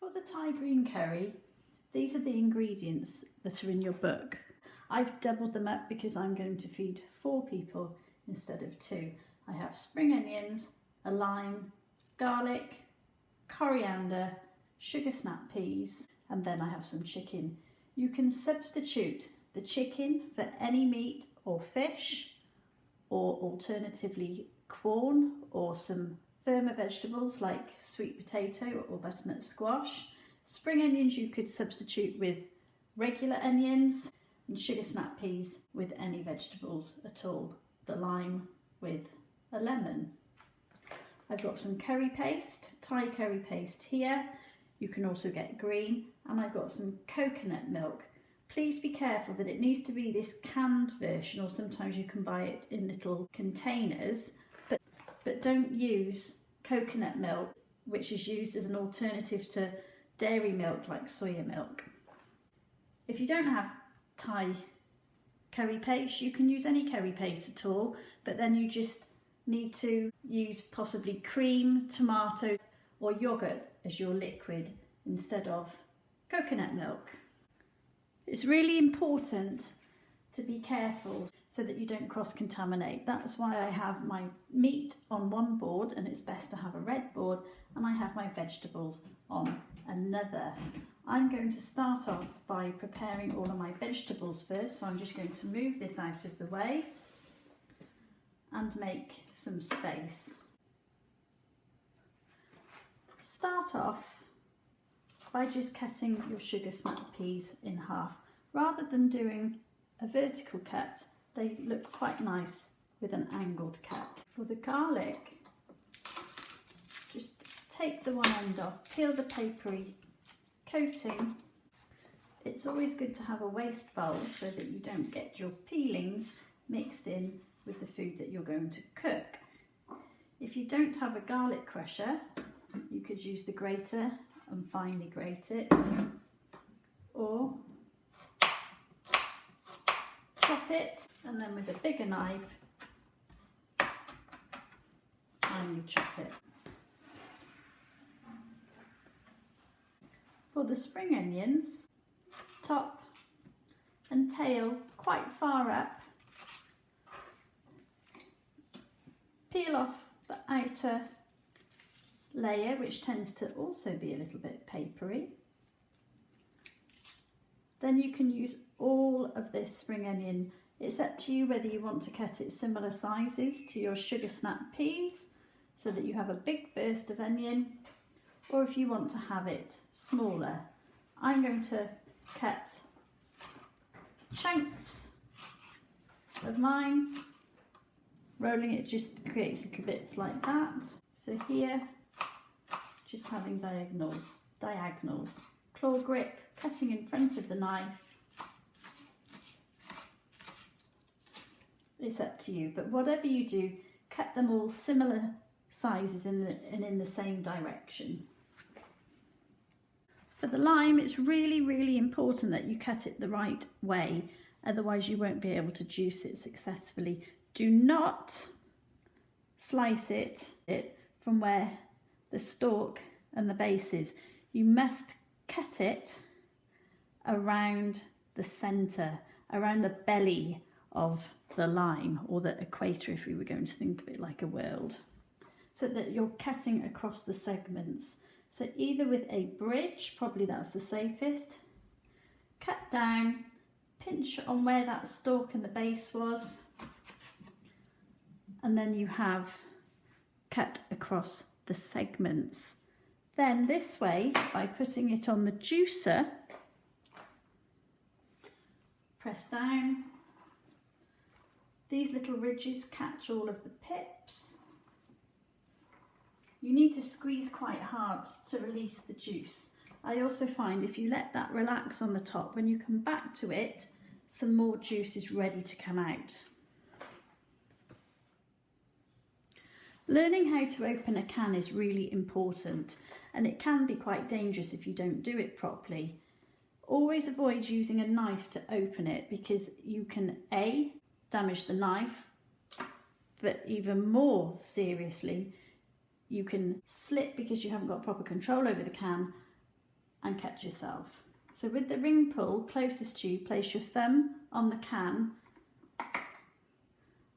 For the Thai green curry, these are the ingredients that are in your book. I've doubled them up because I'm going to feed 4 people instead of 2. I have spring onions, a lime, garlic, coriander, sugar snap peas, and then I have some chicken. You can substitute the chicken for any meat or fish, or alternatively corn or some firmer vegetables like sweet potato or butternut squash. Spring onions you could substitute with regular onions, and sugar snap peas with any vegetables at all. The lime with a lemon. I've got some curry paste, Thai curry paste here. You can also get green, and I've got some coconut milk. Please be careful that it needs to be this canned version, or sometimes you can buy it in little containers, but don't use coconut milk, which is used as an alternative to dairy milk like soya milk. If you don't have Thai curry paste, you can use any curry paste at all, but then you just need to use possibly cream, tomato or yogurt as your liquid instead of coconut milk. It's really important to be careful so that you don't cross-contaminate. That's why I have my meat on one board, and it's best to have a red board, and I have my vegetables on another. I'm going to start off by preparing all of my vegetables first, so I'm just going to move this out of the way and make some space. Start off by just cutting your sugar snap peas in half. Rather than doing a vertical cut, they look quite nice with an angled cut. For the garlic, just take the one end off, peel the papery coating. It's always good to have a waste bowl so that you don't get your peelings mixed in with the food that you're going to cook. If you don't have a garlic crusher, you could use the grater and finely grate it, or chop it, and then with a bigger knife finely chop it. For the spring onions, top and tail quite far up, peel off the outer layer, which tends to also be a little bit papery. Then you can use all of this spring onion. It's up to you whether you want to cut it similar sizes to your sugar snap peas so that you have a big burst of onion, or if you want to have it smaller. I'm going to cut chunks of mine. Rolling it just creates little bits like that. So here, just having diagonals. Claw grip, cutting in front of the knife. It's up to you, but whatever you do, cut them all similar sizes and in the same direction. For the lime, it's really important that you cut it the right way, otherwise you won't be able to juice it successfully. Do not slice it from where the stalk and the base is. You must cut it around the centre, around the belly of the lime, or the equator if we were going to think of it like a world, so that you're cutting across the segments. So either with a bridge, probably that's the safest, cut down, pinch on where that stalk and the base was, and then you have cut across the segments. Then this way, by putting it on the juicer, press down. These little ridges catch all of the pips. You need to squeeze quite hard to release the juice. I also find if you let that relax on the top, when you come back to it, some more juice is ready to come out. Learning how to open a can is really important, and it can be quite dangerous if you don't do it properly. Always avoid using a knife to open it, because you can A, damage the knife, but even more seriously, you can slip because you haven't got proper control over the can, and catch yourself. So with the ring pull closest to you, place your thumb on the can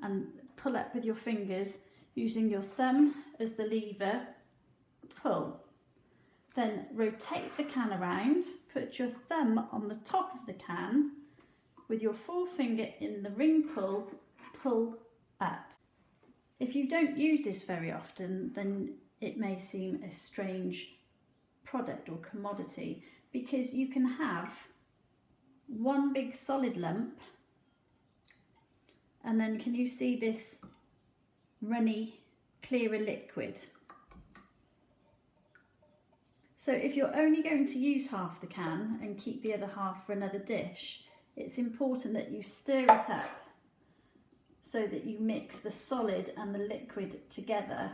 and pull up with your fingers using your thumb as the lever, pull. Then rotate the can around, put your thumb on the top of the can, with your forefinger in the ring pull, pull up. If you don't use this very often, then it may seem a strange product or commodity, because you can have one big solid lump, and then can you see this runny, clearer liquid? So if you're only going to use half the can and keep the other half for another dish, it's important that you stir it up so that you mix the solid and the liquid together.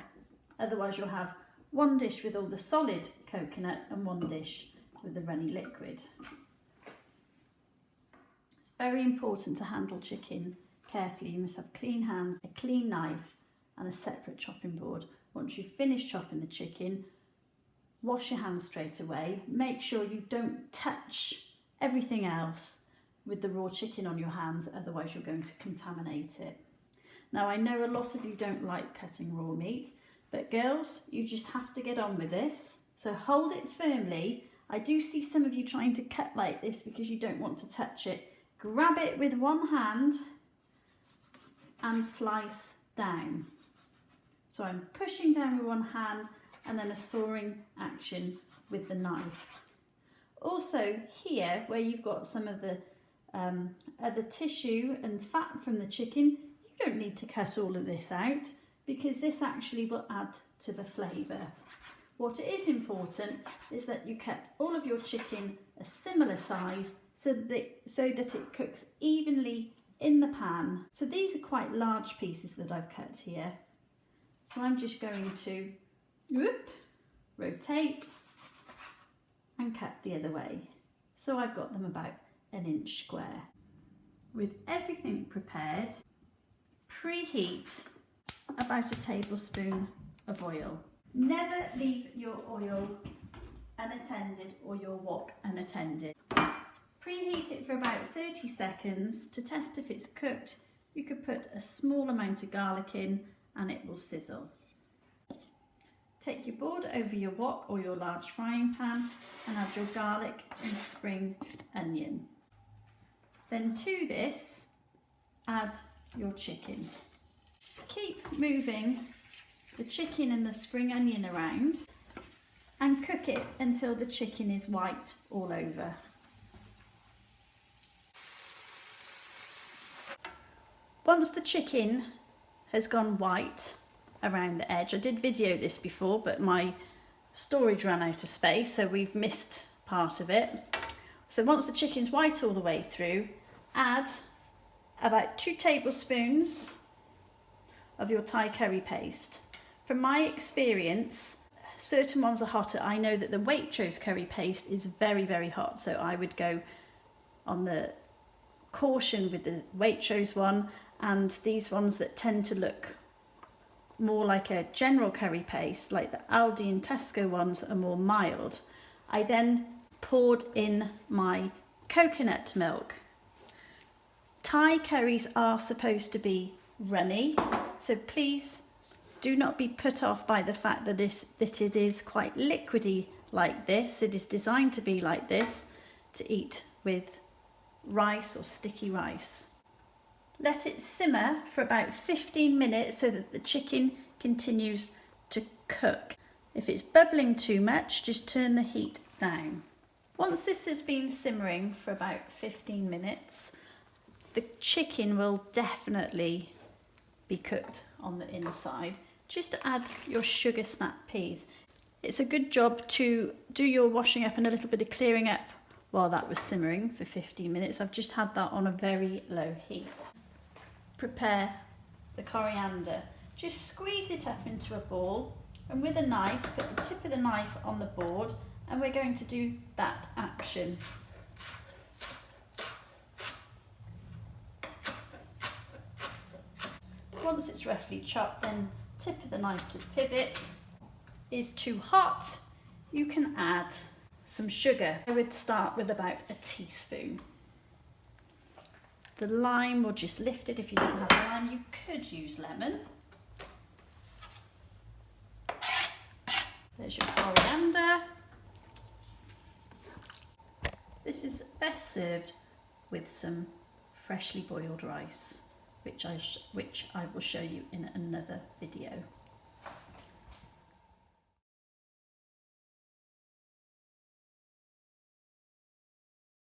Otherwise you'll have one dish with all the solid coconut and one dish with the runny liquid. It's very important to handle chicken carefully. You must have clean hands, a clean knife and a separate chopping board. Once you've finished chopping the chicken, wash your hands straight away. Make sure you don't touch everything else with the raw chicken on your hands, otherwise you're going to contaminate it. Now I know a lot of you don't like cutting raw meat, but girls, you just have to get on with this. So hold it firmly. I do see some of you trying to cut like this because you don't want to touch it. Grab it with one hand and slice down. So I'm pushing down with one hand and then a sawing action with the knife. Also here, where you've got some of the other tissue and fat from the chicken, you don't need to cut all of this out because this actually will add to the flavour. What is important is that you cut all of your chicken a similar size so that it cooks evenly in the pan. So these are quite large pieces that I've cut here. So I'm just going to rotate and cut the other way. So I've got them about an inch square. With everything prepared, preheat about a tablespoon of oil. Never leave your oil unattended or your wok unattended. Preheat it for about 30 seconds. To test if it's cooked, you could put a small amount of garlic in and it will sizzle. Take your board over your wok or your large frying pan and add your garlic and spring onion. Then to this, add your chicken. Keep moving the chicken and the spring onion around and cook it until the chicken is white all over. Once the chicken has gone white around the edge, I did video this before but my storage ran out of space, so we've missed part of it. So once the chicken's white all the way through, add about 2 tablespoons of your Thai curry paste. From my experience, certain ones are hotter. I know that the Waitrose curry paste is very, very hot, so I would go on the caution with the Waitrose one, and these ones that tend to look more like a general curry paste, like the Aldi and Tesco ones, are more mild. I then poured in my coconut milk. Thai curries are supposed to be runny, so please do not be put off by the fact that it is quite liquidy like this. It is designed to be like this to eat with rice or sticky rice. Let it simmer for about 15 minutes so that the chicken continues to cook. If it's bubbling too much, just turn the heat down. Once this has been simmering for about 15 minutes, the chicken will definitely be cooked on the inside. Just add your sugar snap peas. It's a good job to do your washing up and a little bit of clearing up while that was simmering for 15 minutes. I've just had that on a very low heat. Prepare the coriander. Just squeeze it up into a ball and with a knife, put the tip of the knife on the board and we're going to do that action. Once it's roughly chopped, then tip of the knife to pivot. Is too hot, you can add some sugar. I would start with about a teaspoon. The lime will just lift it. If you don't have lime, you could use lemon. There's your coriander. This is best served with some freshly boiled rice, which I will show you in another video.